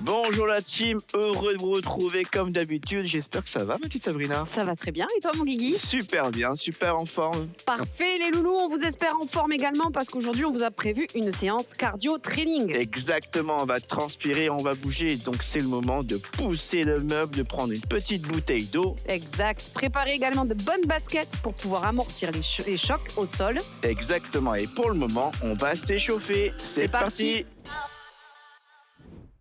Bonjour la team, heureux de vous retrouver comme d'habitude. J'espère que ça va, ma petite Sabrina. Ça va très bien. Et toi, mon Guigui? Super bien, super en forme. Parfait, les loulous. On vous espère en forme également parce qu'aujourd'hui, on vous a prévu une séance cardio-training. Exactement, on va transpirer, on va bouger. Donc c'est le moment de pousser le meuble, de prendre une petite bouteille d'eau. Exact. Préparez également de bonnes baskets pour pouvoir amortir les chocs au sol. Exactement, et pour le moment, on va s'échauffer. C'est parti.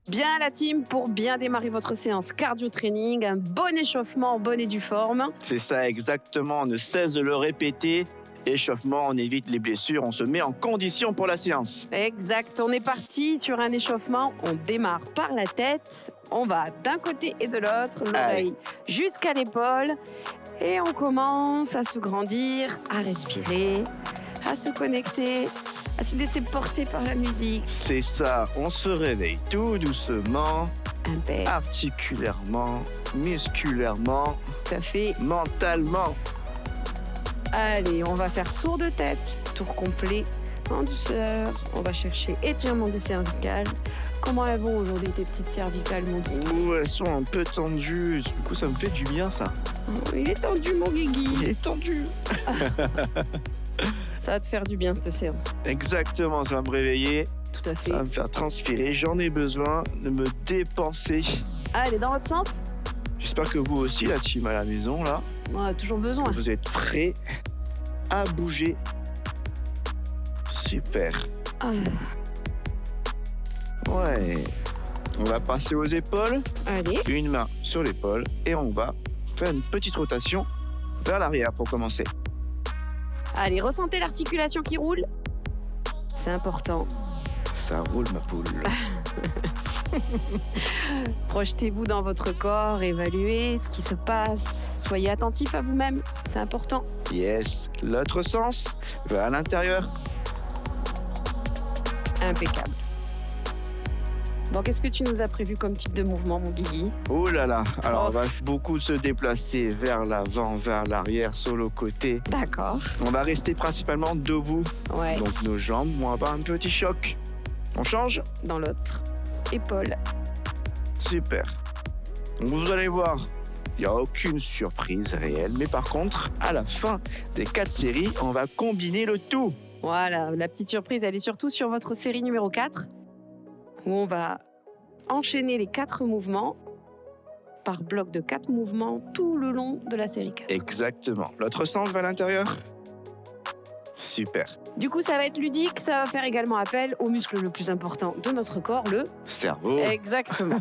Bien la team, pour bien démarrer votre séance cardio-training, un bon échauffement en bonne et due forme. C'est ça, exactement, on ne cesse de le répéter. Échauffement, on évite les blessures, on se met en condition pour la séance. Exact, on est parti sur un échauffement. On démarre par la tête, on va d'un côté et de l'autre, l'oreille jusqu'à l'épaule. Et on commence à se grandir, à respirer, à se connecter, à se laisser porter par la musique. C'est ça, on se réveille tout doucement, Impec. articulairement, musculairement, Tout à fait. mentalement. Allez, on va faire tour de tête, tour complet, en douceur. On va chercher étirement des cervicales. Comment elles vont aujourd'hui, tes petites cervicales, mon Guigui? Ouh, elles sont un peu tendues, du coup ça me fait du bien ça. Oh, il est tendu, mon Guigui. Il est tendu. Ça va te faire du bien, cette séance. Exactement, ça va me réveiller, Tout à fait. ça va me faire transpirer. J'en ai besoin de me dépenser. Allez, dans l'autre sens. J'espère que vous aussi, la team à la maison, là, On a toujours besoin. vous êtes prêts à bouger. Super. Ah, Ouais. On va passer aux épaules. allez. Une main sur l'épaule et on va faire une petite rotation vers l'arrière pour commencer. Allez, ressentez l'articulation qui roule. C'est important. Ça roule ma poule. Projetez-vous dans votre corps, évaluez ce qui se passe. Soyez attentif à vous-même, c'est important. Yes. L'autre sens, vers l'intérieur. Impeccable. Bon, qu'est-ce que tu nous as prévu comme type de mouvement, mon Guigui? Oh là là. Alors Oh. on va beaucoup se déplacer vers l'avant, vers l'arrière, sur le côté. D'accord. On va rester principalement debout. Ouais, Donc nos jambes vont avoir un petit choc. On change? dans l'autre épaule. Super. Donc vous allez voir, il n'y a aucune surprise réelle. Mais par contre, à la fin des 4 séries, on va combiner le tout. Voilà, la petite surprise, elle est surtout sur votre série numéro 4, où on va enchaîner les 4 mouvements par bloc de 4 mouvements tout le long de la série 4. Exactement. L'autre sens vers l'intérieur. Super. Du coup, ça va être ludique, ça va faire également appel au muscle le plus important de notre corps, le... Cerveau. Exactement.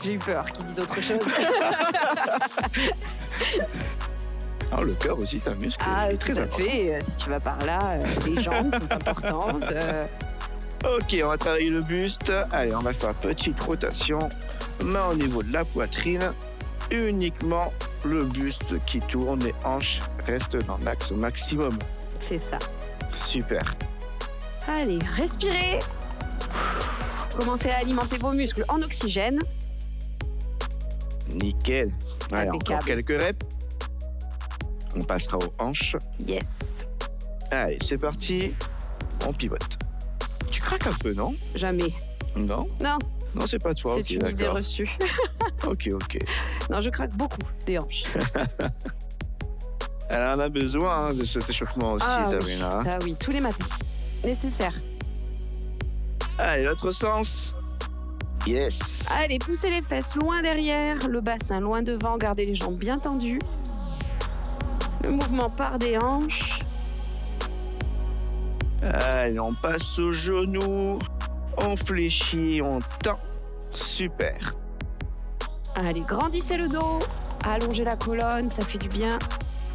J'ai eu peur qu'ils disent autre chose. Alors le cœur aussi, c'est un muscle très tout à important. fait. Si tu vas par là, les jambes sont importantes. Ok, on va travailler le buste. Allez, on va faire une petite rotation. Main au niveau de la poitrine. Uniquement le buste qui tourne. Les hanches restent dans l'axe au maximum. C'est ça. Super. Allez, respirez. Commencez à alimenter vos muscles en oxygène. Nickel. Allez, Impeccable. encore quelques reps. On passera aux hanches. Yes. Allez, c'est parti. On pivote. Tu craques un peu, non? Jamais. Non? Non, Non, c'est pas toi. c'est Ok, une idée d'accord. reçue. Ok, ok. Non, je craque beaucoup des hanches. Elle en a besoin de cet échauffement aussi, oui, Sabrina. ça oui, tous les matins. Nécessaire. Allez, l'autre sens. Yes. Allez, poussez les fesses loin derrière, le bassin loin devant, gardez les jambes bien tendues. Le mouvement part des hanches. Allez, on passe aux genoux. On fléchit, on tend. Super. Allez, grandissez le dos. Allongez la colonne, ça fait du bien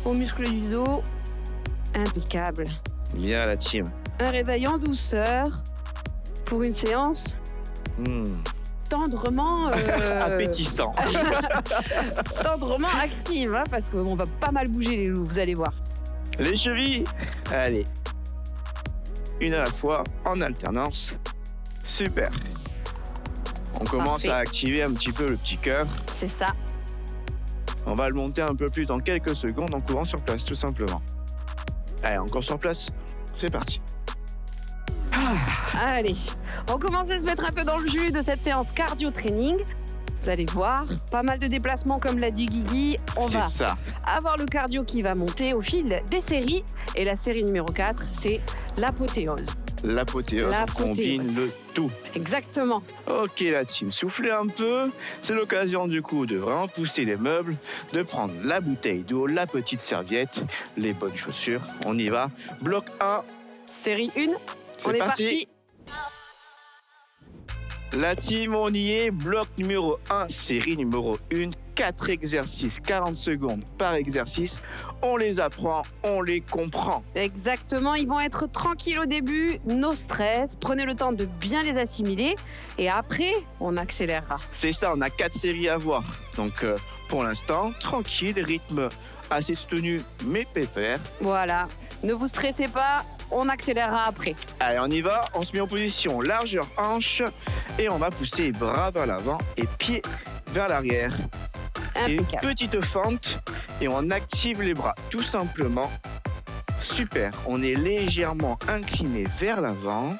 aux muscles du dos. Impeccable. Bien la team. Un réveil en douceur pour une séance tendrement... Appétissant. tendrement active, hein, parce qu'on va pas mal bouger les loups, vous allez voir. Les chevilles. Allez. Une à la fois, en alternance. Super. On commence Parfait. à activer un petit peu le petit cœur. C'est ça. On va le monter un peu plus dans quelques secondes en courant sur place, tout simplement. Allez, encore sur place. C'est parti. Allez, on commence à se mettre un peu dans le jus de cette séance cardio-training. Vous allez voir, pas mal de déplacements comme l'a dit Guigui. On C'est va ça. avoir le cardio qui va monter au fil des séries. Et la série numéro 4, c'est l'apothéose. L'apothéose combine le tout. Exactement. Ok la team, soufflez un peu. C'est l'occasion du coup de vraiment pousser les meubles, de prendre la bouteille d'eau, la petite serviette, les bonnes chaussures. On y va. Bloc 1, Série 1, c'est on est parti. parti. La team, on y est. Bloc numéro 1, série numéro 1. 4 exercices, 40 secondes par exercice. On les apprend, on les comprend. Exactement, ils vont être tranquilles au début, no stress. Prenez le temps de bien les assimiler. Et après, on accélérera. C'est ça, on a 4 séries à voir. Donc pour l'instant, tranquille, rythme assez soutenu mais pépère. Voilà, ne vous stressez pas, on accélérera après. Allez, on y va, on se met en position largeur hanche et on va pousser bras vers l'avant et pieds vers l'arrière. C'est une Impeccable. petite fente et on active les bras tout simplement. Super, on est légèrement incliné vers l'avant,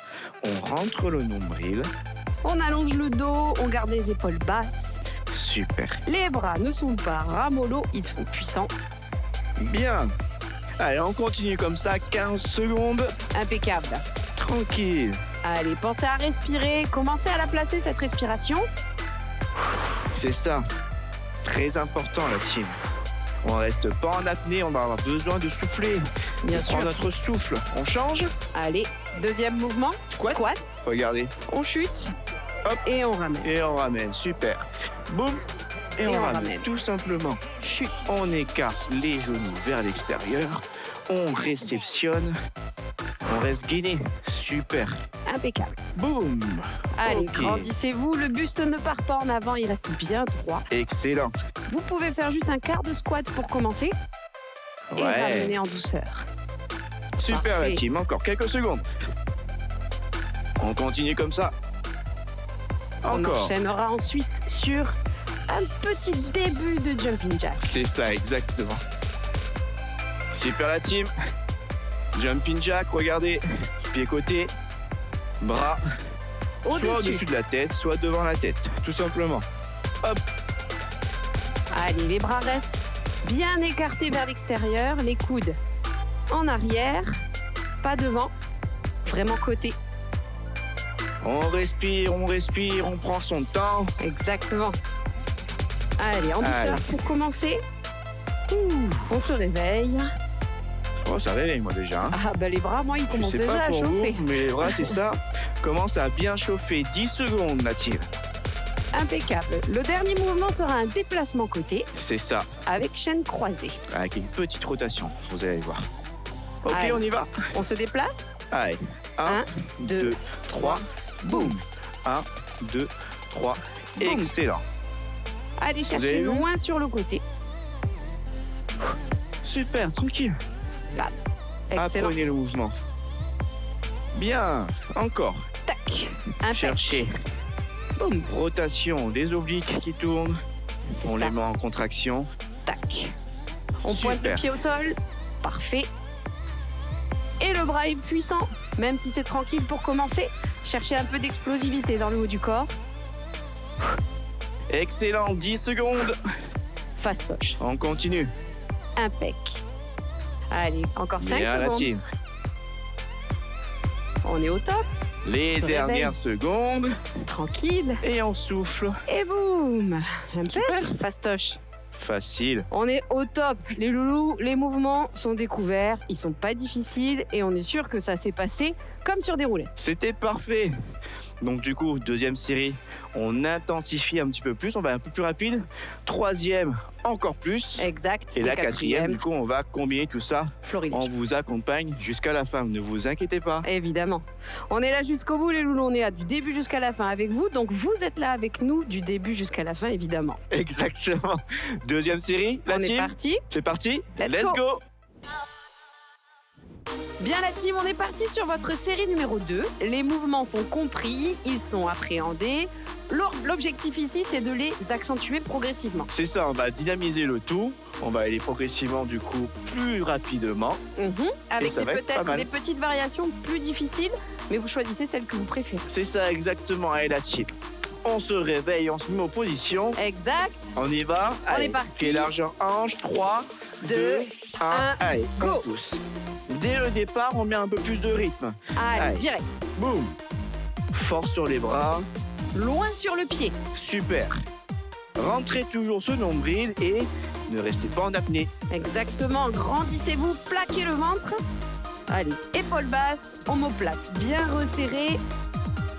on rentre le nombril. On allonge le dos, on garde les épaules basses. Super, Les bras ne sont pas ramollos, ils sont puissants. bien. Allez, on continue comme ça, 15 secondes, Impeccable. tranquille. Allez, pensez à respirer, commencez à la placer cette respiration. C'est ça, très important la team. On reste pas en apnée, on va avoir besoin de souffler. Bien On prend sûr. notre souffle, on change. Allez, deuxième mouvement. Squat. Regardez, On chute. Hop. Et on ramène. et on ramène, super. Boum, et on ramène, tout simplement. Chute. On écarte les genoux vers l'extérieur, on réceptionne, on reste gainé, super. Impeccable. Boum, Allez, Ok. grandissez-vous. Le buste ne part pas en avant, il reste bien droit. excellent. Vous pouvez faire juste un quart de squat pour commencer et Ouais, ramener en douceur. super Parfait. la team, encore quelques secondes. On continue comme ça. On Encore. enchaînera ensuite sur un petit début de jumping jack. C'est ça, exactement. Super la team. Jumping jack, regardez. Pied côté, bras, soit Au-dessus. au-dessus de la tête, soit devant la tête, tout simplement. Hop, Allez, les bras restent bien écartés vers l'extérieur, les coudes en arrière, pas devant, vraiment côté. on respire, on prend son temps. Exactement. Allez, en douceur Allez. pour commencer. On se réveille. Oh, ça réveille moi déjà. Hein. Ah bah les bras, moi, ils Je commencent sais déjà pas à pour chauffer. vous, mais les bras, c'est ça. Commence à bien chauffer. 10 secondes, la team. Impeccable. Le dernier mouvement sera un déplacement côté C'est ça, avec chaîne croisée. avec une petite rotation, vous allez voir. Ok, Allez. on y va. On se déplace. Allez, 1, 1, 2, 2, 3, boum. 1, 2, 3, Boum. excellent. Allez avez chercher vu loin sur le côté. Super, tranquille. Excellent. Apprenez le mouvement. Bien, encore. Tac. Impec. Cherchez. Boum. Rotation des obliques qui tournent. C'est On ça. les met en contraction. Tac. On pointe le Super. pied au sol. Parfait. Et le bras est puissant, même si c'est tranquille pour commencer. Cherchez un peu d'explosivité dans le haut du corps. Excellent, 10 secondes. Fastoche. On continue. Impec. Allez, encore 5 Bien la secondes. team. On est au top. Les Se dernières réveille. secondes. Tranquille. Et on souffle. Et boum. Impec. Fastoche. Facile. On est au top. Les loulous, les mouvements sont découverts. Ils sont pas difficiles. Et on est sûr que ça s'est passé comme sur des roulettes. C'était parfait. Donc du coup, deuxième série, on intensifie un petit peu plus, on va un peu plus rapide. Troisième, encore plus. Exact. Et la quatrième, du coup, on va combiner tout ça. Florilège. On vous accompagne jusqu'à la fin, ne vous inquiétez pas. Évidemment. On est là jusqu'au bout, les loulous. On est là du début jusqu'à la fin avec vous. Donc, vous êtes là avec nous du début jusqu'à la fin, évidemment. Exactement. Deuxième série, la On est team. parti. C'est parti. Let's go. Bien la team, on est parti sur votre série numéro 2. Les mouvements sont compris, ils sont appréhendés. L'objectif ici, c'est de les accentuer progressivement. C'est ça, on va dynamiser le tout. On va aller progressivement du coup plus rapidement. Avec ça va être pas peut-être mal. des petites variations plus difficiles, mais vous choisissez celle que vous préférez. C'est ça exactement, allez la team. On se réveille, on se met en position. Exact. On y va. On Allez, est parti. Pied large en hanche, 3, 2, 1. Allez, go. on pousse. Dès le départ, on met un peu plus de rythme. Allez, direct. Boum. Fort sur les bras. Loin sur le pied. Super. Rentrez toujours ce nombril et ne restez pas en apnée. Exactement. Grandissez-vous, plaquez le ventre. Allez, épaules basses, omoplate bien resserrée.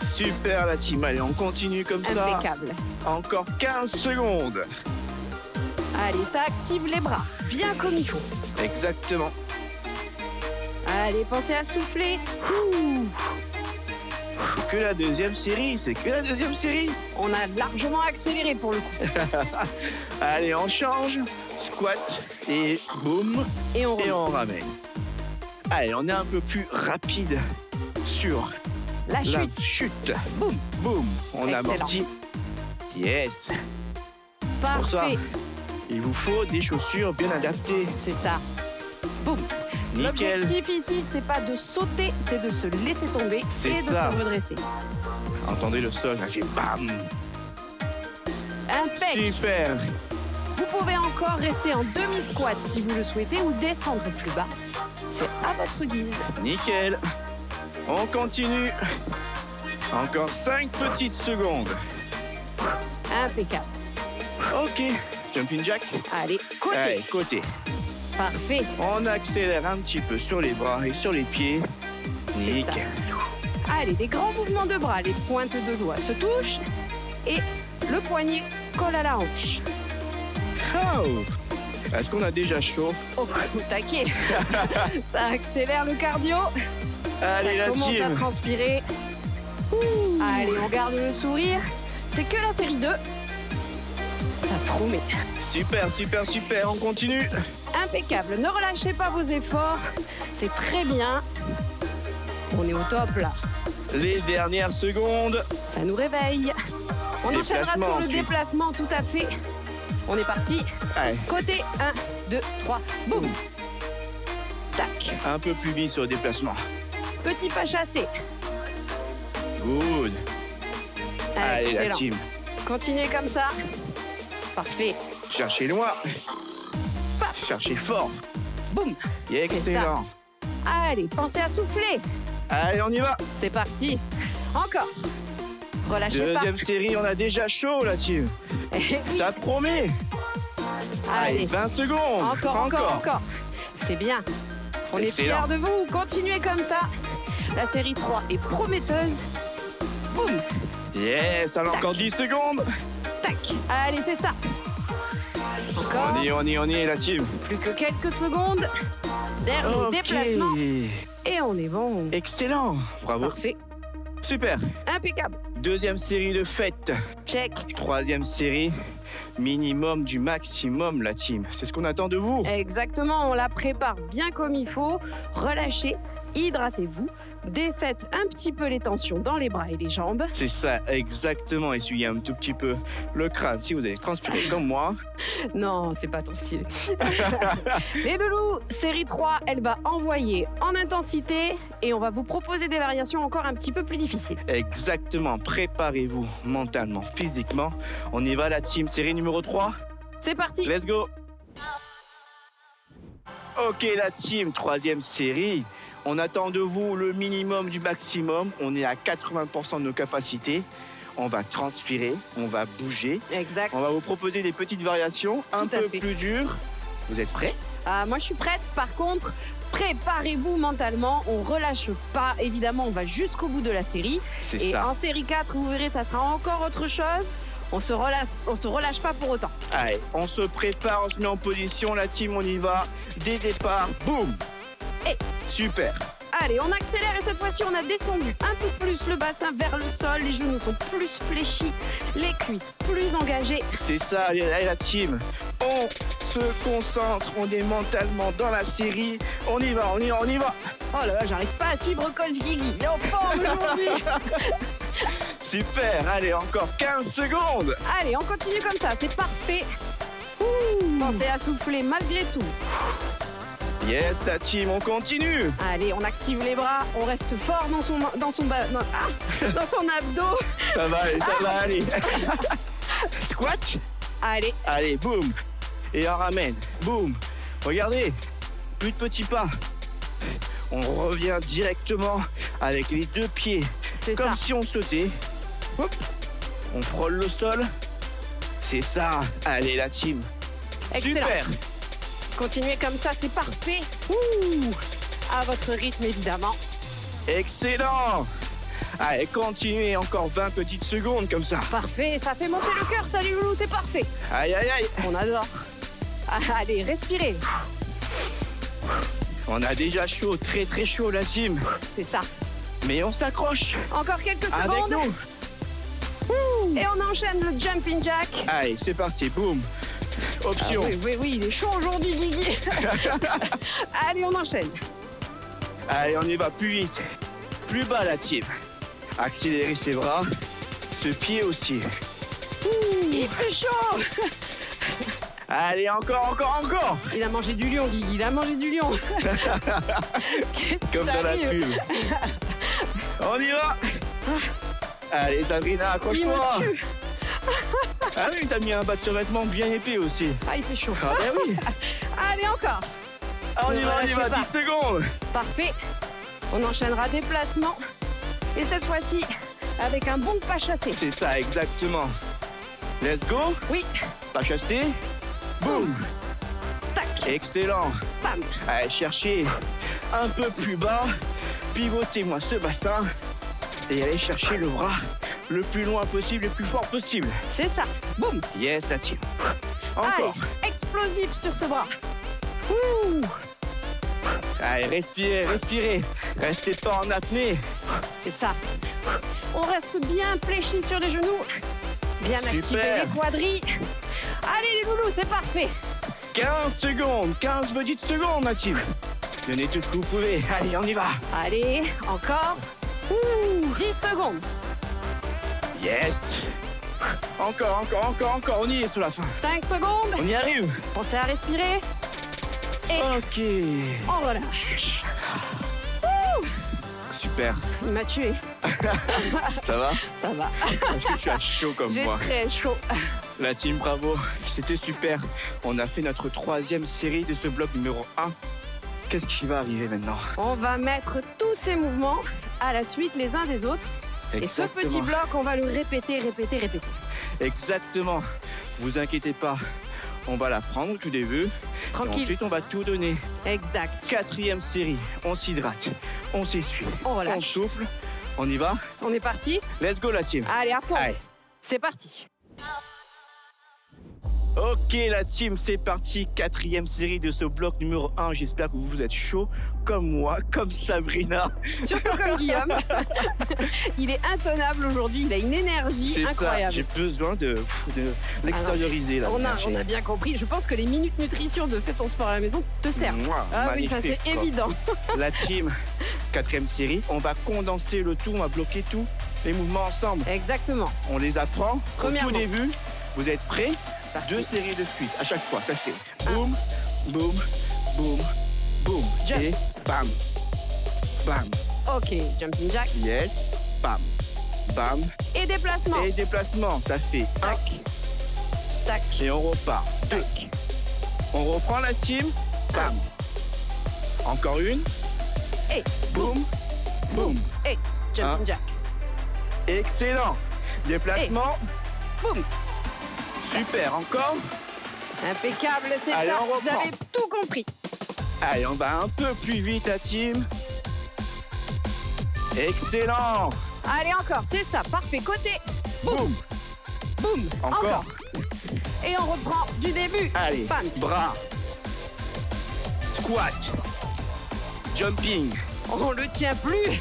Super la team, allez, on continue comme ça. Impeccable. Encore 15 secondes. Allez, ça active les bras, bien comme il faut. Exactement. Allez, pensez à souffler. Ouh. Que la deuxième série, c'est que la deuxième série. On a largement accéléré pour le coup. Allez, on change. Squat et boum. Et on Et remet. on ramène. Allez, on est un peu plus rapide sur La la chute. chute. Boum. Boum. On Excellent. amortit. Yes. Pour ça, Parfait. il vous faut des chaussures bien adaptées. C'est ça. Boum. Nickel. L'objectif ici, c'est pas de sauter, c'est de se laisser tomber C'est et ça. de se redresser. Entendez le sol, ça fait bam. Impec. Super. Vous pouvez encore rester en demi-squat si vous le souhaitez ou descendre plus bas. C'est à votre guise. Nickel. On continue. Encore 5 petites secondes. Impeccable. Ok. Jumping jack. Allez, côté. Allez, côté. Parfait. On accélère un petit peu sur les bras et sur les pieds. C'est Nickel. Allez, des grands mouvements de bras. Les pointes de doigts se touchent et le poignet colle à la hanche. Oh. Est-ce qu'on a déjà chaud? Au taquet. Ça accélère le cardio. Allez, Ça la commence à team. transpirer. Allez, on garde le sourire. C'est que la série 2. Ça promet. Super, super, super. On continue. Impeccable. Ne relâchez pas vos efforts. C'est très bien. On est au top là. Les dernières secondes. Ça nous réveille. On enchaînera Déplacement sur le ensuite. déplacement, tout à fait. On est parti. Allez, Côté 1, 2, 3, boum. Tac. un peu plus vite sur le déplacement. Petit pas chassé. Good. Allez, la Excellent. team. Continuez comme ça. Parfait. Cherchez loin. Cherchez fort. Boum. Excellent. Allez, pensez à souffler. Allez, on y va. C'est parti. Encore. Relâchez Deuxième série, on a déjà chaud, la team. pas. Eh oui. Ça promet. Allez, Allez. 20 secondes. Encore. C'est bien. On est Excellent. fiers de vous. Continuez comme ça. La série 3 est prometteuse. Boum. Yes, alors encore 10 secondes. Tac. Allez, c'est ça. Encore. On y est, la team. Plus que quelques secondes. Dernier déplacement. Ok. Et on est bon. Excellent. Bravo. Parfait. Super. Impeccable. Deuxième série de fête. Check. Troisième série. Minimum du maximum, la team. C'est ce qu'on attend de vous. Exactement, on la prépare bien comme il faut. Relâchez, hydratez-vous. Défaites un petit peu les tensions dans les bras et les jambes. C'est ça, exactement. Essuyez un tout petit peu le crâne si vous allez transpirer comme moi. Non, c'est pas ton style. Les loulous, série 3, elle va envoyer en intensité et on va vous proposer des variations encore un petit peu plus difficiles. Exactement. Préparez-vous mentalement, physiquement. On y va, la team. Série numéro 3. C'est parti. Let's go. Ok, la team. Troisième série. On attend de vous le minimum du maximum. On est à 80% de nos capacités. On va transpirer, on va bouger. Exact. On va vous proposer des petites variations un Tout à peu fait. plus dures. Vous êtes prêts? Ah, moi, je suis prête. Par contre, préparez-vous mentalement. On relâche pas. Évidemment, on va jusqu'au bout de la série. C'est Et ça. en série 4, vous verrez, ça sera encore autre chose. On se relâche pas pour autant. Allez, on se prépare, on se met en position. La team, on y va. Des départs, boum. Et- Super. Allez, on accélère et cette fois-ci, on a descendu un peu plus le bassin vers le sol. Les genoux sont plus fléchis, les cuisses plus engagées. C'est ça, allez, la team. On se concentre, on est mentalement dans la série. On y va, on y va, on y va. Oh là là, j'arrive pas à suivre Coach Guigui. Il est en forme aujourd'hui. Super, allez, encore 15 secondes. Allez, on continue comme ça, c'est parfait. Ouh, pensez à souffler malgré tout. Yes, la team, on continue. Allez, on active les bras, on reste fort dans son abdo. Ça va aller, ça va aller. Squat. Allez, Allez, boum. Et on ramène. Boum. Regardez, plus de petits pas. On revient directement avec les deux pieds. c'est Comme ça. si on sautait. Hop. On frôle le sol. C'est ça. Allez, la team. Excellent. Super. Continuez comme ça, c'est parfait. Ouh, à votre rythme évidemment. Excellent. Allez, continuez encore 20 petites secondes comme ça. Parfait, ça fait monter le cœur, salut Loulou, c'est parfait. Aïe, aïe, aïe. On adore. Allez, respirez. On a déjà chaud, très très chaud la team. C'est ça. Mais on s'accroche Encore quelques avec secondes. nous. Et on enchaîne le jumping jack. Allez, c'est parti, boum. Ah Option. oui, il est chaud aujourd'hui, Guigui. Allez, on enchaîne. Allez, on y va plus vite. Plus bas la team. Accélérez ses bras. Ce pied aussi. Il fait chaud. Allez, encore. Il a mangé du lion, Guigui, il a mangé du lion. Comme dans la arrive. pub. On y va. Allez, Sabrina, Il me accroche-toi. tue. Ah oui, t'as mis un bas de survêtement bien épais aussi. Ah, il fait chaud. Ah ben oui. Allez, encore. Ah, on y Ne va, relâchez pas. 10 secondes. Parfait. On enchaînera déplacement. Et cette fois-ci, avec un bon pas chassé. C'est ça, exactement. Let's go. Oui, Pas chassé. Boum. tac, Excellent. bam. Allez, cherchez un peu plus bas. Pivotez-moi ce bassin. Et allez chercher le bras le plus loin possible, le plus fort possible. C'est ça. Boum. Yes, ça tire. Encore. Allez, explosif sur ce bras. Allez, respirez. Restez pas en apnée. C'est ça. On reste bien fléchi sur les genoux. Bien Super. activer les quadris. Allez, les loulous, c'est parfait. 15 secondes, 15 petites secondes, ma team. Donnez tout ce que vous pouvez. Allez, on y va. Allez, encore. 10 secondes. Yes. Encore. On y est sur la fin. 5 secondes. On y arrive. Pensez à respirer. Et Ok. on relâche. Super. Il m'a tué. Ça va? Ça va. Est-ce que tu as chaud comme J'ai moi? très chaud. La team, bravo. C'était super. On a fait notre 3e série de ce bloc numéro 1. Qu'est-ce qui va arriver maintenant? On va mettre tous ces mouvements à la suite les uns des autres. Et ce petit bloc, on va le répéter. Exactement. Vous inquiétez pas. On va la prendre au tout début. Et Tranquille. ensuite, on va tout donner. Exact. 4e série. On s'hydrate. On s'essuie. On On relâche. souffle. On y va? On est parti. Let's go, la team. Allez, à fond. Allez. C'est parti. Ok, la team, c'est parti. 4e série de ce bloc numéro 1. J'espère que vous êtes chaud comme moi, comme Sabrina. Surtout comme Guillaume. Il est intenable aujourd'hui. Il a une énergie C'est ça. incroyable. J'ai besoin de l'extérioriser, là. On a bien compris. Je pense que les minutes nutrition de Fais ton sport à la maison te servent. Mouah, Ah oui, ça c'est magnifique, quoi. évident. La team, 4e série. On va condenser le tout, on va bloquer tous les mouvements ensemble. Exactement. On les apprend au Premièrement. tout début. Vous êtes prêts? Parti. 2 séries de suite. À chaque fois, ça fait boum, boum, boum, boum. Jump. Et bam, bam. Ok, jumping jack. Yes, bam, bam. Et déplacement. Et déplacement, ça fait 1. Tac. Tac. Et on repart. 2. Tac. On reprend la team. Bam. Encore une. Et Boum, boum. et jumping Un. jack. Excellent. Déplacement. Boum. Super. Encore. Impeccable, c'est Allez, ça. on Vous reprend. avez tout compris. Allez, on va un peu plus vite, la team. Excellent. Allez, encore, c'est ça. Parfait. Côté. Boum. Boum. Encore. Et on reprend du début. Allez, Bam. bras. Squat. Jumping. On le tient plus.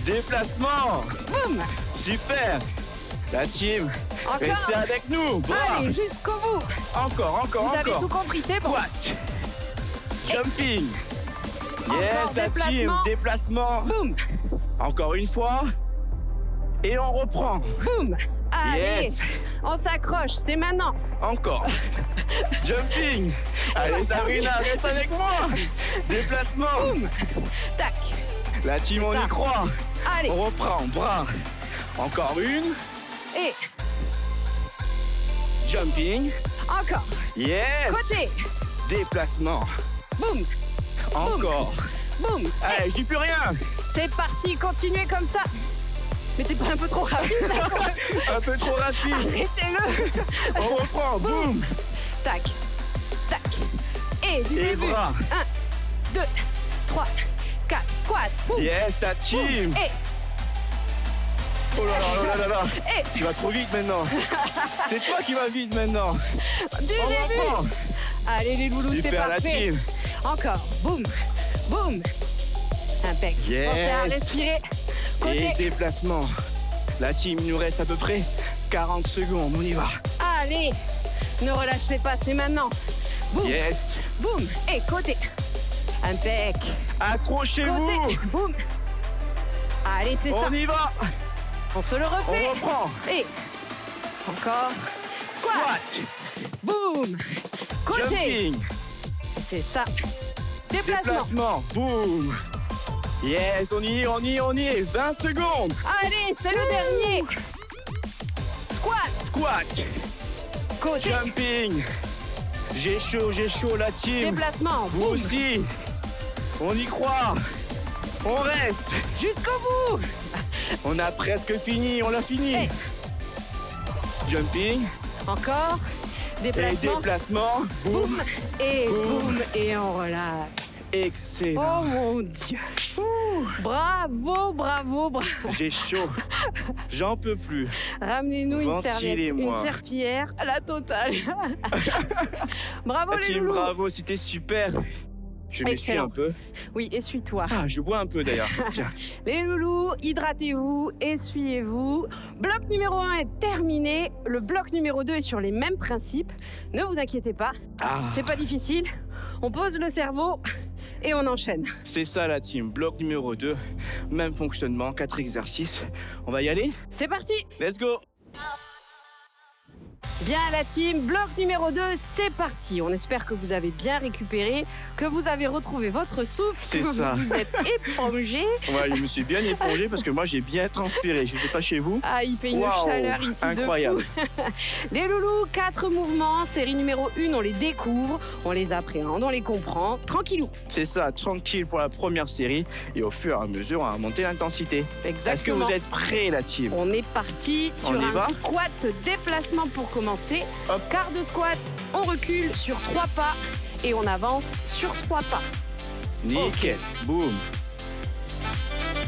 Déplacement. Boum. Super. La team, Encore. restez avec nous. Bras. Allez, jusqu'au bout. Encore, Vous avez tout compris, c'est bon. Squat. Jumping. Encore Yes, la team, déplacement. déplacement. Boum, Encore une fois. Et on reprend. boum. Allez, Yes. on s'accroche, c'est maintenant. Encore. Jumping. Allez, Sabrina, reste avec moi. Déplacement. Tac. La team, on ça. y croit. Allez, On reprend, bras. Encore une. et Jumping. encore. Yes. Côté. Déplacement. Boum, Encore. boum. Allez, je dis plus rien. C'est parti, continuez comme ça. Mais t'es pas un peu trop rapide là quand même. Un peu trop rapide. Arrêtez-le. On reprend. Boum. Tac, tac. Et du Et début. bras. 1, 2, 3, 4. Squat. Boum. Yes, la team. Et Oh là là oh là là là. Et Tu vas trop vite maintenant. C'est toi qui vas vite maintenant. du On début. reprend. Allez les loulous, c'est Super la parfait. team. Encore. Boum, boum. Impec. Yes. Pensez à respirer. Et Côté. déplacement. La team, il nous reste à peu près 40 secondes. On y va. Allez. Ne relâchez pas, c'est maintenant. Boum, Yes. boum. Et côté. Impec. Accrochez-vous. Côté. Boum. Allez, c'est ça. On y va. On se le On refait. reprend. Et encore. Squat. Squat. Boum. Côté. Jumping. C'est ça. Déplacement. Déplacement. Boum. Yes, on y est, on y est, on y est. 20 secondes. Allez, c'est le dernier. Squat. Squat. Côté. Jumping. J'ai chaud, la team. Déplacement. Vous Boum. aussi. On y croit. On reste. Jusqu'au bout. On a presque fini, on l'a fini. Hey. Jumping. Encore. Et Déplacement. déplacement. Boum. Boum. Et Boum. boum. Et on relâche. Excellent. Oh mon Dieu. Bravo, bravo, bravo. J'ai chaud. J'en peux plus. Ramenez-nous une serviette, une Ventilez-moi. serpillière, la totale. Bravo La les team, loulous. bravo, c'était super. Je m'essuie Excellent. un peu. Oui, essuie-toi. Ah, je bois un peu d'ailleurs. Tiens. Les loulous, hydratez-vous, essuyez-vous. Bloc numéro 1 est terminé. Le bloc numéro 2 est sur les mêmes principes. Ne vous inquiétez pas, Ah, c'est pas difficile. On pose le cerveau et on enchaîne. c'est ça la team. Bloc numéro 2. Même fonctionnement, 4 exercices. On va y aller? C'est parti. Let's go. Bien la team, bloc numéro 2, c'est parti. On espère que vous avez bien récupéré, que vous avez retrouvé votre souffle, C'est que ça. vous vous êtes épongé. Ouais, je me suis bien épongé parce que moi j'ai bien transpiré. Je sais pas chez vous. Ah, il fait une Waouh, chaleur ici incroyable. de fou. Les loulous, 4 mouvements, série numéro 1, on les découvre, on les appréhende, on les comprend, tranquillou. C'est ça, tranquille pour la première série. Et au fur et à mesure, on va monter l'intensité. Est-ce que Exactement. vous êtes prêts, la team? On est parti sur On y un va squat déplacement pour commencer. Hop. Quart de squat, on recule sur 3 pas et on avance sur 3 pas. Nickel. Boum.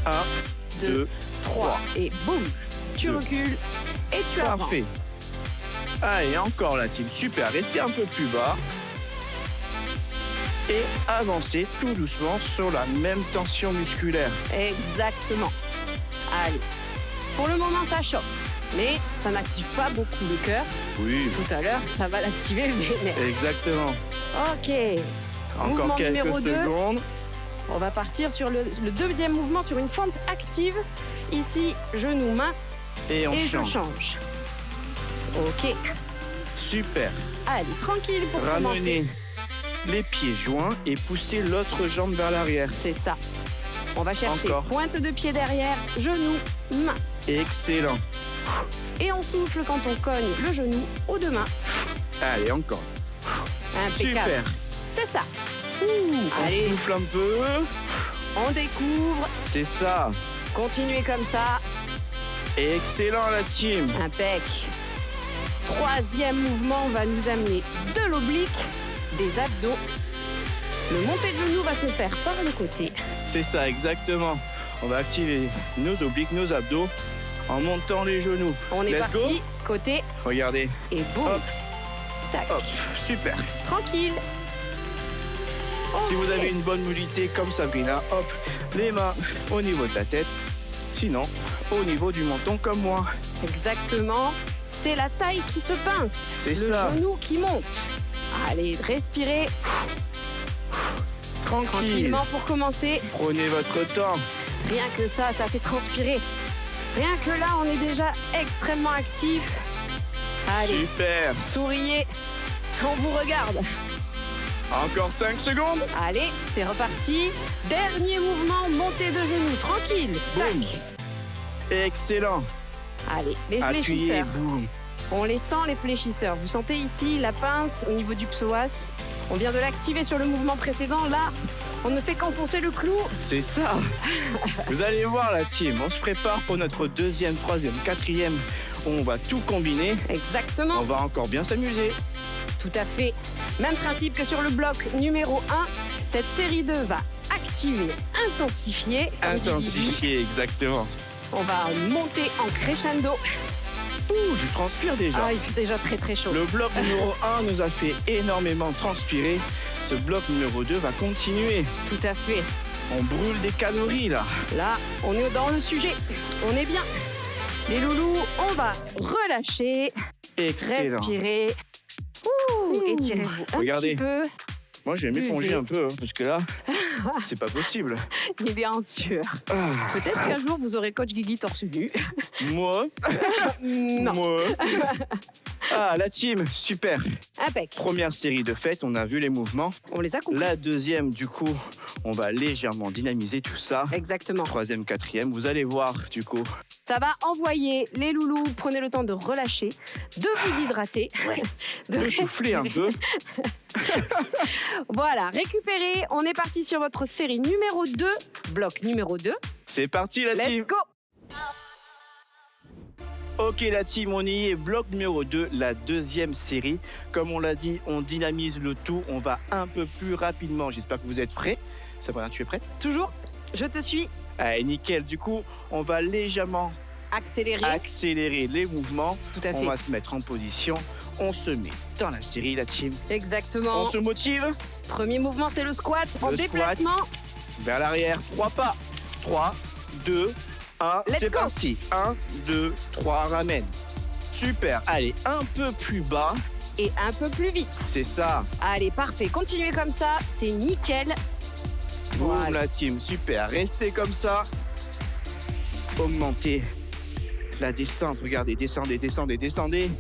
1, 2, 3 et boum, tu 2. recules et tu avances. Parfait. Allez, encore la team. Super. Restez un peu plus bas. Et avancez tout doucement sur la même tension musculaire. Exactement. Allez. Pour le moment, ça chauffe. Mais ça n'active pas beaucoup le cœur. Oui, Tout à l'heure, ça va l'activer le vénère. exactement. Ok. Encore Mouvement quelques numéro 2. secondes. On va partir sur le deuxième mouvement sur une fente active. Ici, genou, main Et on et je change. change. Ok. Super. Allez, tranquille pour Ramenez commencer. les pieds joints et poussez l'autre jambe vers l'arrière. C'est ça. On va chercher Encore. pointe de pied derrière, genou, main. Excellent. Et on souffle quand on cogne le genou aux deux mains. Allez, encore. Impeccable. Super. C'est ça. On Allez, souffle un peu. on découvre. C'est ça. Continuez comme ça. Excellent, la team. Impec. Troisième mouvement va nous amener de l'oblique, des abdos. Le monté de genou va se faire par le côté. C'est ça, exactement. On va activer nos obliques, nos abdos en montant les genoux. On est Let's parti, go. côté Regardez. et boum. Hop. Tac. Hop, super. Tranquille. Si vous Ok. avez une bonne mobilité comme Sabrina, hop, les mains au niveau de la tête. Sinon, au niveau du menton comme moi. Exactement. C'est la taille qui se pince. C'est le ça. genou qui monte. Allez, respirez Tranquille. tranquillement pour commencer. Prenez votre temps. Rien que ça fait transpirer. Rien que là, on est déjà extrêmement actif. Allez, Super. souriez. On vous regarde. Encore 5 secondes. Allez, c'est reparti. Dernier mouvement, montée de genoux. Tranquille. Boum. Tac. Excellent. Allez, les Appuyez, fléchisseurs. boum. On les sent, les fléchisseurs. Vous sentez ici la pince au niveau du psoas. On vient de l'activer sur le mouvement précédent. Là, on ne fait qu'enfoncer le clou. C'est ça. Vous allez voir la team, on se prépare pour notre deuxième, troisième, quatrième. On va tout combiner. Exactement. On va encore bien s'amuser. Tout à fait. Même principe que sur le bloc numéro 1. Cette série 2 va activer, intensifier. comme dit Bibi. Intensifier, exactement. On va monter en crescendo. Ouh, je transpire déjà. Ah, il fait déjà très très chaud. Le bloc numéro 1 nous a fait énormément transpirer. Ce bloc numéro 2 va continuer. Tout à fait. On brûle des calories là. Là, on est dans le sujet. On est bien. Les loulous, on va relâcher, Excellent. respirer. Ouh, étirez-vous un Regardez. petit peu. Moi, je vais m'éponger Buvez. un peu, hein, parce que là, c'est pas possible. Il est en sueur. Ah, Peut-être qu'un jour, vous aurez coach Guigui torse nu. moi, Non. moi. Ah, la team, super. Impec. Première série de fêtes, on a vu les mouvements. On les a compris. La deuxième, du coup, on va légèrement dynamiser tout ça. Exactement. Troisième, quatrième, vous allez voir, du coup. Ça va envoyer les loulous. Prenez le temps de relâcher, de vous hydrater, De souffler un peu. Voilà, récupérez. On est parti sur votre série numéro 2, bloc numéro 2. C'est parti, la team. Let's go. Ok, la team, on y est. Bloc numéro 2, la deuxième série. Comme on l'a dit, on dynamise le tout. On va un peu plus rapidement. J'espère que vous êtes prêts. Sabrina, tu es prête? Toujours, je te suis. Allez, nickel. Du coup, on va légèrement Accélérez. accélérer les mouvements. Tout à On fait. va se mettre en position. On se met dans la série, la team. Exactement. On se motive. Premier mouvement, c'est le squat en Le déplacement. Vers l'arrière. 3 pas. 3, 2, 1. Let's C'est go. parti. 1, 2, 3, ramène. Super. Allez, un peu plus bas. Et un peu plus vite. C'est ça. Allez, parfait. Continuez comme ça. C'est nickel. Boum, Voilà. la team. Super. Restez comme ça. Augmentez la descente. Regardez, descendez, descendez, descendez.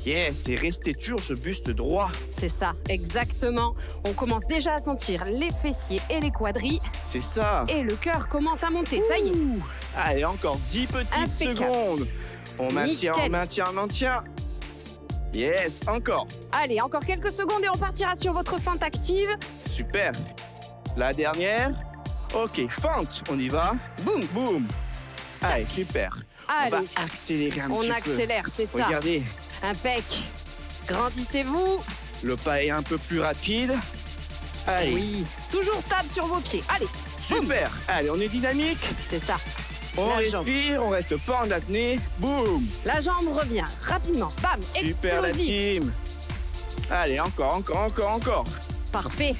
Yes, et restez toujours ce buste droit. C'est ça, exactement. On commence déjà à sentir les fessiers et les quadris. C'est ça. Et le cœur commence à monter. Ça y est. Allez, encore 10 petites Impeccable. secondes. On maintient, on Nickel. maintient, on maintient. Yes, encore. Allez, encore quelques secondes et on partira sur votre feinte active. Super. La dernière. Ok, feinte. On y va. Boum. Boum. Allez, super. On va Allez, accélérer un on petit peu. accélère, c'est ça. Regardez, Impec. Grandissez-vous. le pas est un peu plus rapide. Allez, Oui. Toujours stable sur vos pieds. Allez, super. Allez, on est dynamique. c'est ça. On La jambe. respire, on reste pas en apnée. Boum. La jambe revient rapidement. Bam, Super la explosif. team. Allez, encore, encore, encore, encore. Parfait.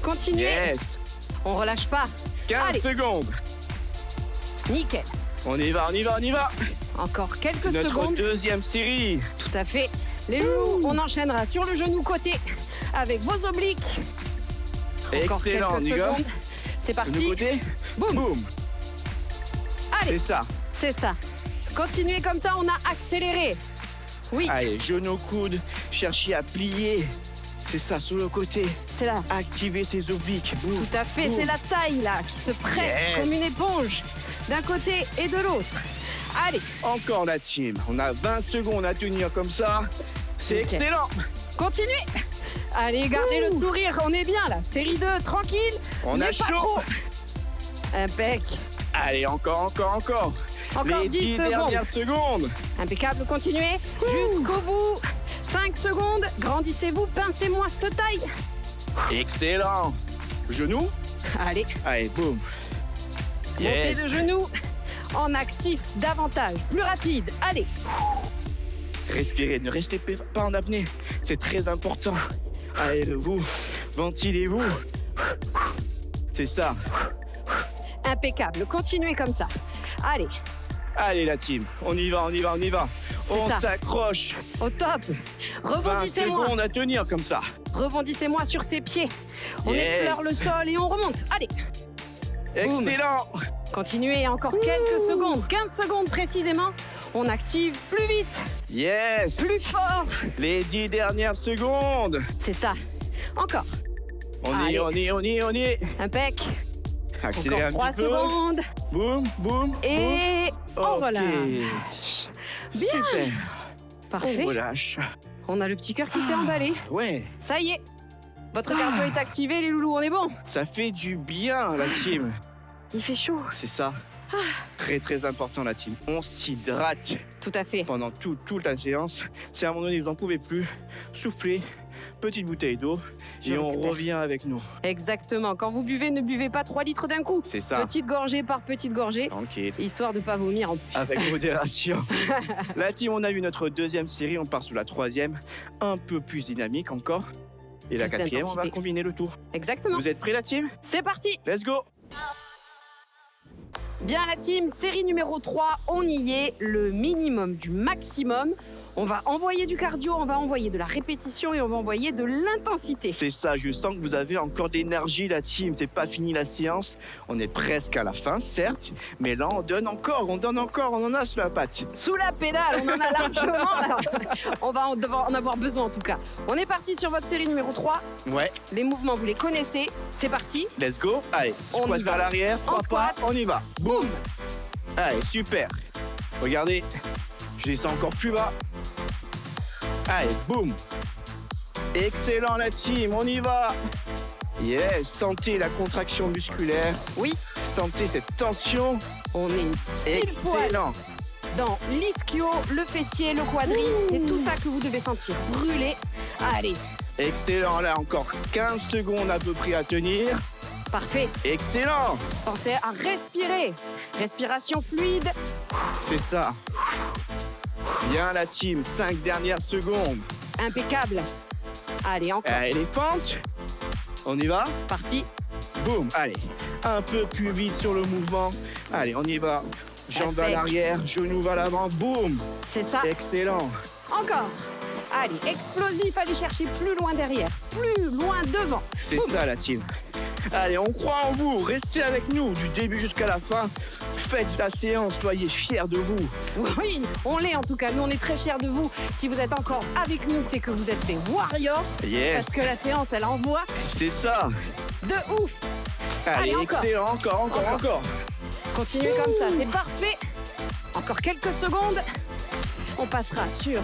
Continuez. Yes. On relâche pas. 15 Allez. secondes. Nickel. On y va, on y va, on y va. Encore quelques C'est notre secondes. deuxième série. Tout à fait. Les loulous, on enchaînera sur le genou côté avec vos obliques. Encore Excellent, quelques les gars. secondes. C'est De parti. côté. Boum. Boum. Allez, C'est ça. c'est ça. Continuez comme ça, on a accéléré. Oui, Allez, genou, coude. Cherchez à plier. C'est ça, sur le côté. c'est là. Activez ses obliques. Boum. Tout à fait, Boum. c'est la taille là qui se presse Yes. comme une éponge d'un côté et de l'autre. Allez, Encore la team. On a 20 secondes à tenir comme ça. C'est Ok. excellent. continuez. Allez, gardez le sourire, on est bien là. Série 2, tranquille. On mais a pas chaud. trop. Impec. Allez, encore, encore, encore. Encore Les 10 secondes. dernières secondes. Impeccable, continuez jusqu'au bout. 5 secondes, grandissez-vous, pincez-moi cette taille. Excellent. Genou. Allez, Allez, boum. montée de genoux en actif davantage, plus rapide. Allez, Respirez, ne restez pas en apnée. C'est très important. Aérez-vous, ventilez-vous. C'est ça. impeccable, continuez comme ça. Allez, Allez la team, on y va, on y va, on y va. On ça. s'accroche. Au top. 20 Rebondissez-moi. secondes à tenir comme ça. Rebondissez-moi sur ses pieds. On Yes. effleure le sol et on remonte. Allez, Excellent. continuez encore quelques secondes. 15 secondes précisément. On active plus vite, Yes. plus fort. Les 10 dernières secondes. C'est ça. Encore. On y Allez. est, on y est, on y est, on y est. Impec. Accélérez Encore un 3 petit peu. secondes. Boum, boum. Et on Ok. relâche. Bien. Super. Parfait. On relâche. On a le petit cœur qui s'est emballé. Ouais, Ça y est. Votre cardio est activé, les loulous, on est bon. ça fait du bien la team. Il fait chaud. C'est ça. Très très important la team. On s'hydrate Tout à fait. pendant toute la séance. Si à un moment donné vous n'en pouvez plus, soufflez, petite bouteille d'eau Je et on récupère. revient avec nous. Exactement. Quand vous buvez, ne buvez pas 3 litres d'un coup. C'est ça. Petite gorgée par petite gorgée, Tranquille. histoire de pas vomir en plus. Avec modération. La team, on a vu notre deuxième série, on part sur la troisième, un peu plus dynamique encore. Et la Plus quatrième, on va d'intensité. combiner le tout. Exactement. Vous êtes prêts la team? C'est parti. Let's go! Bien la team, série numéro 3, on y est, le minimum du maximum. On va envoyer du cardio, on va envoyer de la répétition et on va envoyer de l'intensité. C'est ça, je sens que vous avez encore de l'énergie la team, c'est pas fini la séance. On est presque à la fin, certes, mais là on donne encore, on en a sur la patte. Sous la pédale, on en a largement. Alors, on va en avoir besoin en tout cas. On est parti sur votre série numéro 3. Ouais, Les mouvements, vous les connaissez. C'est parti. let's go. Allez, On squat y va. vers l'arrière, En 3 pas, squat. on y va. Boum. Allez, super. Regardez, je descends encore plus bas. Allez, boum. Excellent la team, on y va. Yes, sentez la contraction musculaire, Oui, sentez cette tension. on est pile poil Excellent. dans l'ischio, le fessier, le quadri. C'est tout ça que vous devez sentir brûler. Allez, Excellent, là encore 15 secondes à peu près à tenir. parfait. Excellent, Pensez à respirer. Respiration fluide. c'est ça. Bien la team, 5 dernières secondes. Impeccable. Allez, encore. Éléphante, on y va. Parti. Boum, allez, un peu plus vite sur le mouvement. Allez, on y va. Jambes à Impec. l'arrière, genoux à l'avant, boum. C'est ça. Excellent. Encore. Allez, explosif. Allez chercher plus loin derrière. Plus loin devant. C'est Boum. ça la team. Allez, on croit en vous. Restez avec nous du début jusqu'à la fin. Faites la séance, soyez fiers de vous. Oui, on l'est en tout cas. Nous, on est très fiers de vous. Si vous êtes encore avec nous, c'est que vous êtes des warriors. Yes, Parce que la séance, elle envoie c'est ça. de ouf. Allez, Allez, encore. excellent, encore. Encore. Continuez comme ça, c'est parfait. Encore quelques secondes. On passera sur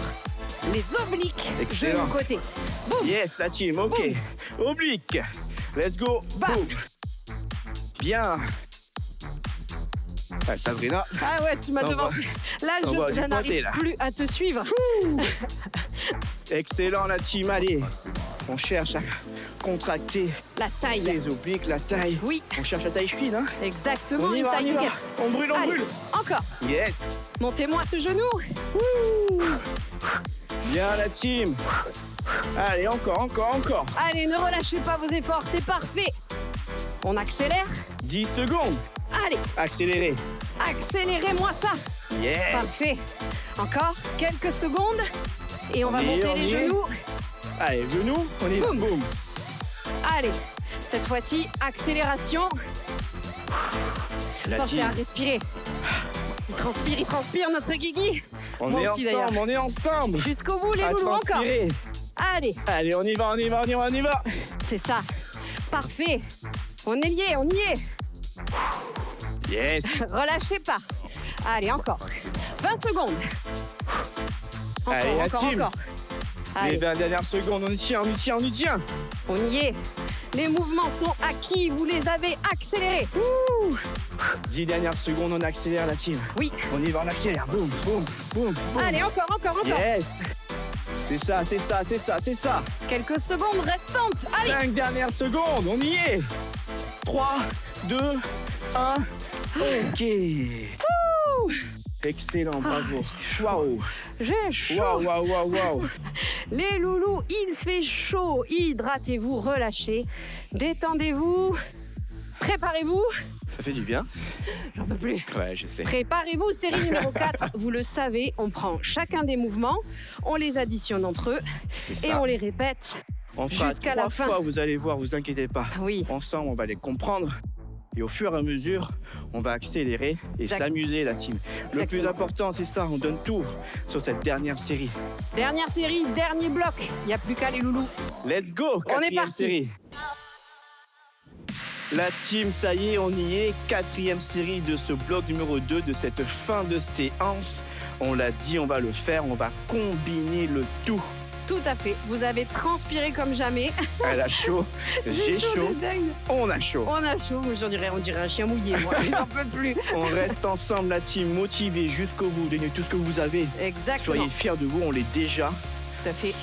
les obliques. Excellent. Genou côté. Boum. Yes, la team, ok. Oblique. Let's go. Back. Boum. Bien. Ah, Sabrina, Ah ouais, tu m'as T'envoies- devancé. Là, t'envoies je du n'arrive pointé, là. plus à te suivre. excellent la team, allez. On cherche à contracter La taille. les obliques, la taille. Oui, On cherche la taille fine, hein. exactement. On y une va, taille on y va. nickel. On brûle, on Allez, brûle. encore. Yes. Montez-moi ce genou. Bien la team. Allez, encore. Allez, ne relâchez pas vos efforts, c'est parfait. On accélère. 10 secondes. Allez, Accélérez. accélérez-moi ça. Yes. Parfait. Encore quelques secondes. Et on va y est, monter on les y est. genoux. Allez, genoux, on y va. Boum. Boum. Allez, cette fois-ci, accélération. La Pensez à team. respirer. Il transpire notre Guigui. On Moi est aussi, ensemble, on est ensemble. Jusqu'au bout, les À loulous, encore. transpirer. Allez, Allez, on y va. c'est ça. Parfait. On est liés, on y est. Yes. Relâchez pas. Allez, encore. 20 secondes. Encore, Allez, la encore, team. encore. Les Allez, 20 dernières secondes, on y tient. on y est. Les mouvements sont acquis, vous les avez accélérés. 10 dernières secondes, on accélère la team. Oui. On y va, on accélère. Boum. Allez, encore. Yes. C'est ça. Quelques secondes restantes. Allez, 5 dernières secondes, on y est. 3, 2, 1. Ok. Excellent, bravo. Waouh. j'ai chaud. Waouh. Les loulous, il fait chaud. Hydratez-vous, relâchez. Détendez-vous. Préparez-vous. Ça fait du bien. J'en peux plus. Ouais, je sais. Préparez-vous, série numéro 4. Vous le savez, on prend chacun des mouvements, on les additionne entre eux C'est et ça. on les répète. On fera jusqu'à 3 la fin. fois, vous allez voir, vous inquiétez pas. Oui, Ensemble, on va les comprendre. Et au fur et à mesure, on va accélérer et Exact. s'amuser, la team. Le plus Exactement. important, c'est ça, on donne tout sur cette dernière série. dernière série, dernier bloc. Il n'y a plus qu'à les loulous. Let's go, On est 4e parti. série. La team, ça y est, on y est. 4e série de ce bloc numéro 2 de cette fin de séance. On l'a dit, on va le faire, on va combiner le tout. Tout à fait. Vous avez transpiré comme jamais. Elle a chaud, j'ai chaud, de dingue. on a chaud. On a chaud. On dirait un chien mouillé, moi. J'en peux plus. On reste ensemble, la team, motivée jusqu'au bout. Donnez tout ce que vous avez. Exactement. Soyez fiers de vous, on l'est déjà. Tout à fait.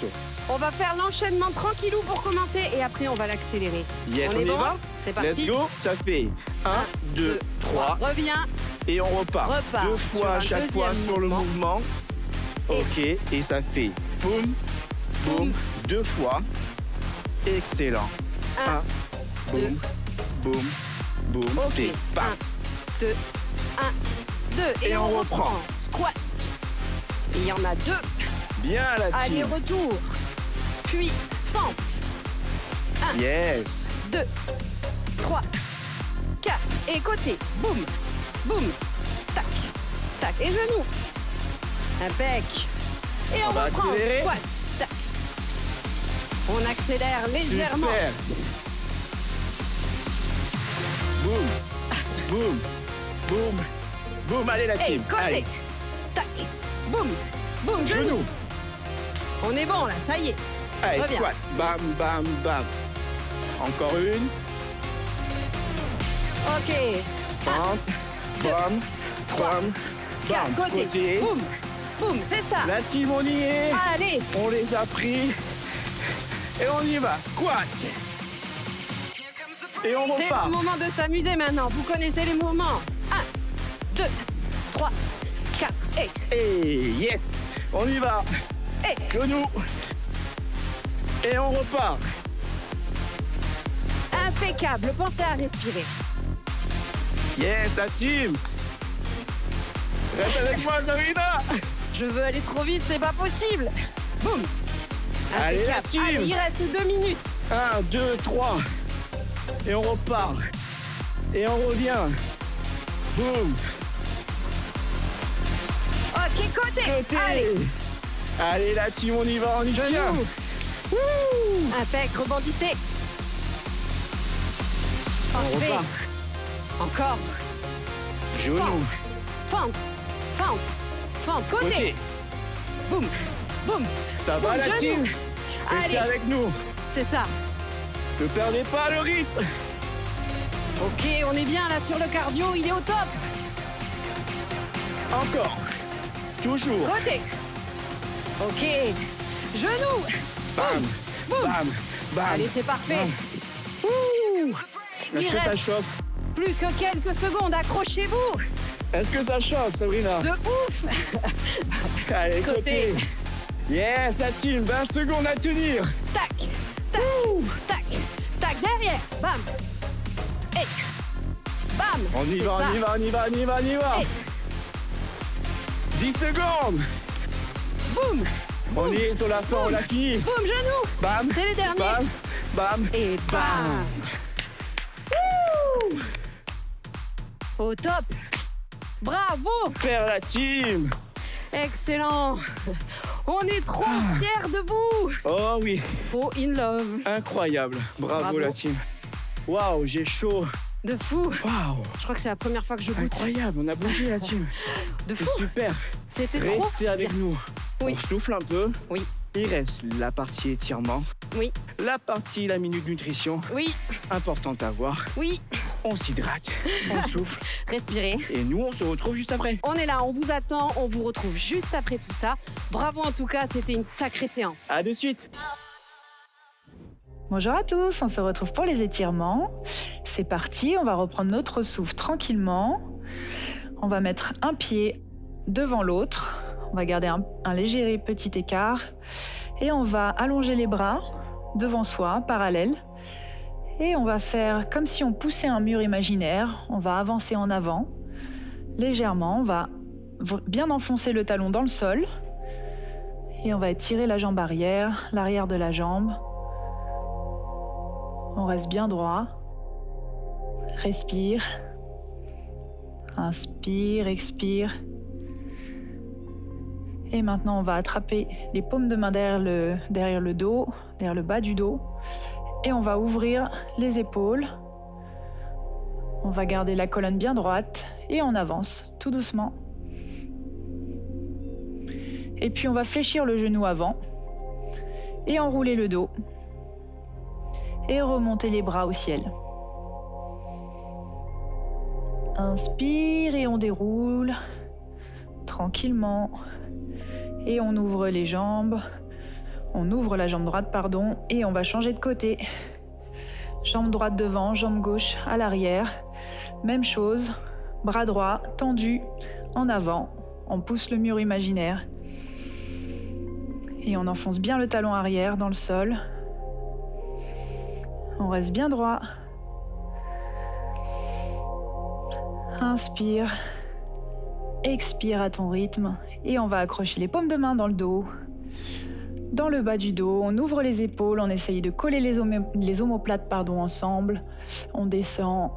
On va faire l'enchaînement tranquillou pour commencer et après on va l'accélérer. Yes, on est y bon va. C'est Let's parti. go. Ça fait 1, 2, 3 Reviens. et on repart. Repart 2 sur fois un à chaque fois deuxième sur le mouvement. mouvement. Ok, et ça fait boum, boum, Boum. 2 fois. Excellent. 1, 2. boum, boum, boum. Ok. C'est 1, pas. 2, 1, 2. Et on reprend. Squat. Et il y en a 2. Bien la team. Aller-retour. Puis fente. Yes. 2, 3, 4. Et côté. Boum. Boum. Tac. Tac. Et genoux. Impec. Et on va reprend. accélérer. Squat. Tac. On accélère légèrement. Super. Boum, boum, boum, boum. Allez la Et team. côté. Allez. Tac. Boum. Boum. Genoux. Genoux. On est bon là. Ça y est. Allez, Reviens. squat. Bam, bam, bam. Encore une. Ok. Bam, bam, bam, bam. Côté. Boum. Boum. C'est ça. La team, on y est. Allez. On les a pris. Et on y va. Squat. Et on C'est repart. le moment de s'amuser maintenant. Vous connaissez les mouvements. 1, 2, 3, 4. Et yes. On y va. Et. Genoux. Et on repart. Impeccable. Pensez à respirer. Yes, la team. Reste avec moi, Sabrina. Je veux aller trop vite, c'est pas possible. Boum. Allez, la Impeccable. team. Allez, il reste 2 minutes. 1, 2, 3. Et on repart. Et on revient. Boum. Ok, côté. Côté. Allez. Allez, la team, on y va, on y tient. Genoux. Wouh. Impec, rebondissez. On Parfait. repart. Encore. Genoux. Fente. Fente. Fente. Côté. Côté. Boum. Boum. Ça va, Boum, la genoux. team. Restez Allez. avec nous. C'est ça. Ne perdez pas le rythme. Ok, on est bien là sur le cardio, il est au top. Encore. Toujours. Côté. Ok. Genoux. Bam. Boum. Bam. Bam. Allez, c'est parfait. Ouh. Il Est-ce que ça reste chauffe? plus que quelques secondes, accrochez-vous. Est-ce que ça chauffe, Sabrina? De ouf. Allez, Côté. côté. Yes, la team. 20 secondes à tenir. Tac. Tac. Tac. Tac. Derrière. Bam. Et. Bam. On y C'est va, ça. on y va, on y va, on y va, on y va. Et. 10 secondes. Boum. On y est sur la fin, on l'a fini. Boum, genoux. Bam. C'est les derniers. Bam. Bam. Et bam. Wouh. Au top. Bravo. Faire la team. Excellent. On est trop fiers de vous. Oh oui, Oh, in love. incroyable. Bravo, Bravo. la team. Waouh, j'ai chaud. De fou. Waouh. Je crois que c'est la première fois que je goûte. Incroyable, on a bougé la team. De C'est fou. super. C'était trop Restez avec bien. nous. Oui. On souffle un peu. Oui. Il reste la partie étirement. Oui. La partie, la minute nutrition. Oui. Importante à voir. Oui. On s'hydrate, on souffle. Respirez. Et nous, on se retrouve juste après. On est là, on vous attend, on vous retrouve juste après tout ça. Bravo en tout cas, c'était une sacrée séance. À de suite. Bonjour à tous, on se retrouve pour les étirements. C'est parti, on va reprendre notre souffle tranquillement. On va mettre un pied devant l'autre. On va garder un léger petit écart. Et on va allonger les bras devant soi, parallèles. Et on va faire comme si on poussait un mur imaginaire. On va avancer en avant, légèrement. On va bien enfoncer le talon dans le sol. Et on va étirer la jambe arrière, l'arrière de la jambe. On reste bien droit. Respire. Inspire, expire. Et maintenant, on va attraper les paumes de main derrière le dos, derrière le bas du dos. Et on va ouvrir les épaules. On va garder la colonne bien droite et on avance tout doucement. Et puis on va fléchir le genou avant et enrouler le dos. Et remonter les bras au ciel. Inspire et on déroule tranquillement. Et on ouvre les jambes. On ouvre la jambe droite, et on va changer de côté. Jambe droite devant, jambe gauche à l'arrière. Même chose, bras droit tendu en avant. On pousse le mur imaginaire. Et on enfonce bien le talon arrière dans le sol. On reste bien droit. Inspire. Expire à ton rythme. Et on va accrocher les paumes de main dans le dos. Dans le bas du dos, on ouvre les épaules, on essaye de coller les omoplates ensemble. On descend.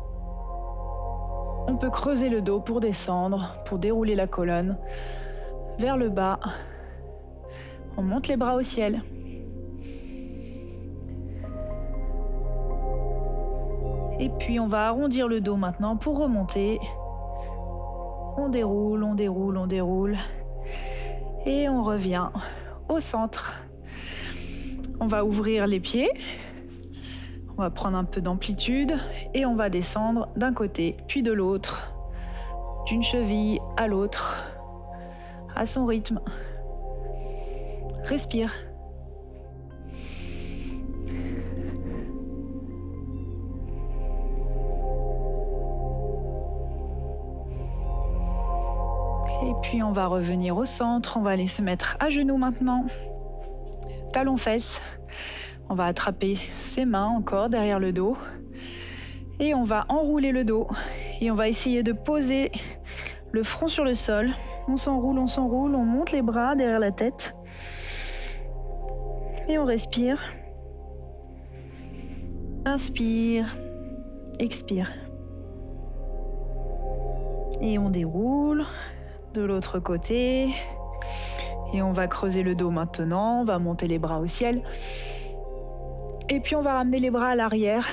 On peut creuser le dos pour descendre, pour dérouler la colonne. Vers le bas. On monte les bras au ciel. Et puis on va arrondir le dos maintenant pour remonter. On déroule, on déroule, on déroule. Et on revient au centre. On va ouvrir les pieds. On va prendre un peu d'amplitude et on va descendre d'un côté puis de l'autre. D'une cheville à l'autre. À son rythme. Respire. Et puis on va revenir au centre, on va aller se mettre à genoux maintenant. Talons-fesses. On va attraper ses mains encore derrière le dos. Et on va enrouler le dos. Et on va essayer de poser le front sur le sol. On s'enroule, on monte les bras derrière la tête. Et on respire. Inspire. Expire. Et on déroule de l'autre côté. Et on va creuser le dos maintenant. On va monter les bras au ciel. Et puis on va ramener les bras à l'arrière,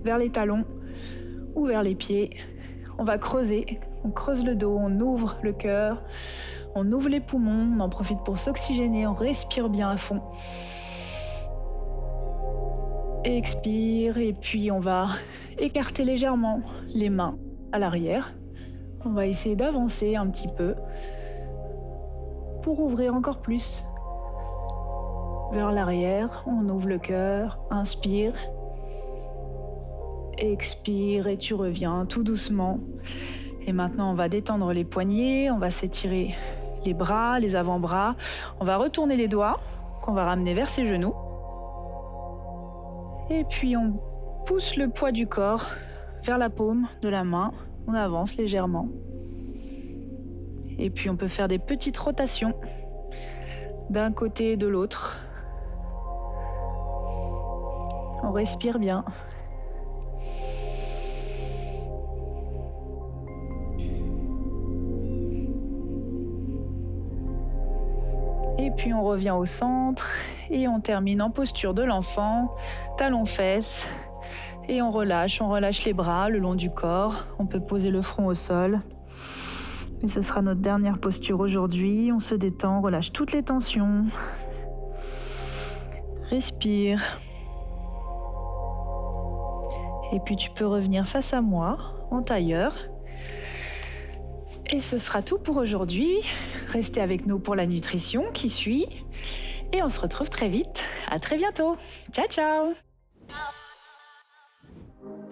vers les talons ou vers les pieds. On va creuser. On creuse le dos, on ouvre le cœur. On ouvre les poumons. On en profite pour s'oxygéner. On respire bien à fond. Expire. Et puis on va écarter légèrement les mains à l'arrière. On va essayer d'avancer un petit peu pour ouvrir encore plus. Vers l'arrière, on ouvre le cœur, inspire, expire et tu reviens tout doucement. Et maintenant, on va détendre les poignets, on va s'étirer les bras, les avant-bras. On va retourner les doigts qu'on va ramener vers ses genoux. Et puis, on pousse le poids du corps vers la paume de la main. On avance légèrement. Et puis on peut faire des petites rotations d'un côté et de l'autre. On respire bien. Et puis on revient au centre et on termine en posture de l'enfant, talons-fesses. Et on relâche les bras le long du corps. On peut poser le front au sol. Et ce sera notre dernière posture aujourd'hui. On se détend, on relâche toutes les tensions. Respire. Et puis tu peux revenir face à moi, en tailleur. Et ce sera tout pour aujourd'hui. Restez avec nous pour la nutrition qui suit. Et on se retrouve très vite. À très bientôt. Ciao, ciao.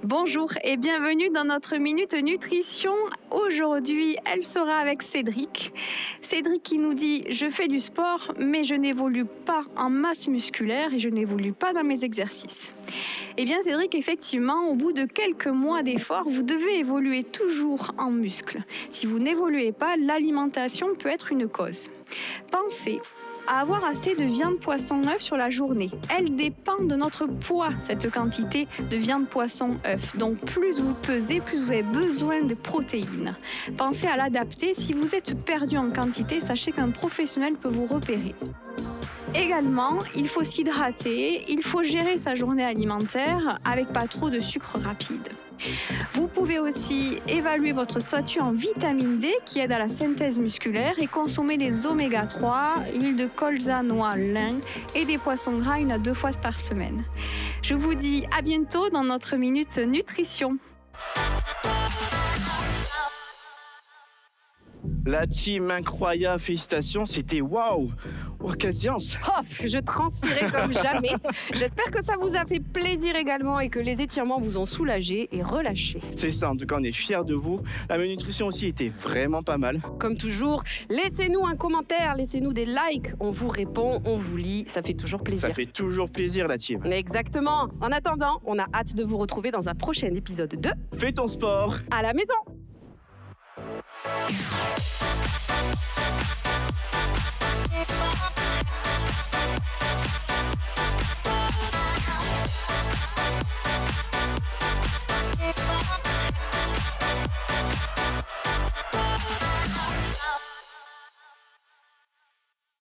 Bonjour et bienvenue dans notre Minute Nutrition. Aujourd'hui, elle sera avec Cédric. Cédric qui nous dit « Je fais du sport, mais je n'évolue pas en masse musculaire et je n'évolue pas dans mes exercices. » Eh bien Cédric, effectivement, au bout de quelques mois d'efforts, vous devez évoluer toujours en muscles. Si vous n'évoluez pas, l'alimentation peut être une cause. Pensez à avoir assez de viande, poisson, œuf sur la journée. Elle dépend de notre poids, cette quantité de viande, poisson, œuf. Donc plus vous pesez, plus vous avez besoin de protéines. Pensez à l'adapter. Si vous êtes perdu en quantité, sachez qu'un professionnel peut vous repérer. Également, il faut s'hydrater, il faut gérer sa journée alimentaire avec pas trop de sucre rapide. Vous pouvez aussi évaluer votre statut en vitamine D qui aide à la synthèse musculaire et consommer des oméga 3, huile de colza, noix, lin et des poissons gras 1 à 2 fois par semaine. Je vous dis à bientôt dans notre Minute Nutrition. La team incroyable, félicitations, c'était waouh! Oh, quelle science! Oh, je transpirais comme jamais. J'espère que ça vous a fait plaisir également et que les étirements vous ont soulagé et relâché. C'est ça, en tout cas, on est fiers de vous. La nutrition aussi était vraiment pas mal. Comme toujours, laissez-nous un commentaire, laissez-nous des likes. On vous répond, on vous lit, ça fait toujours plaisir. Ça fait toujours plaisir, la team. Exactement. En attendant, on a hâte de vous retrouver dans un prochain épisode de Fais ton sport À la maison.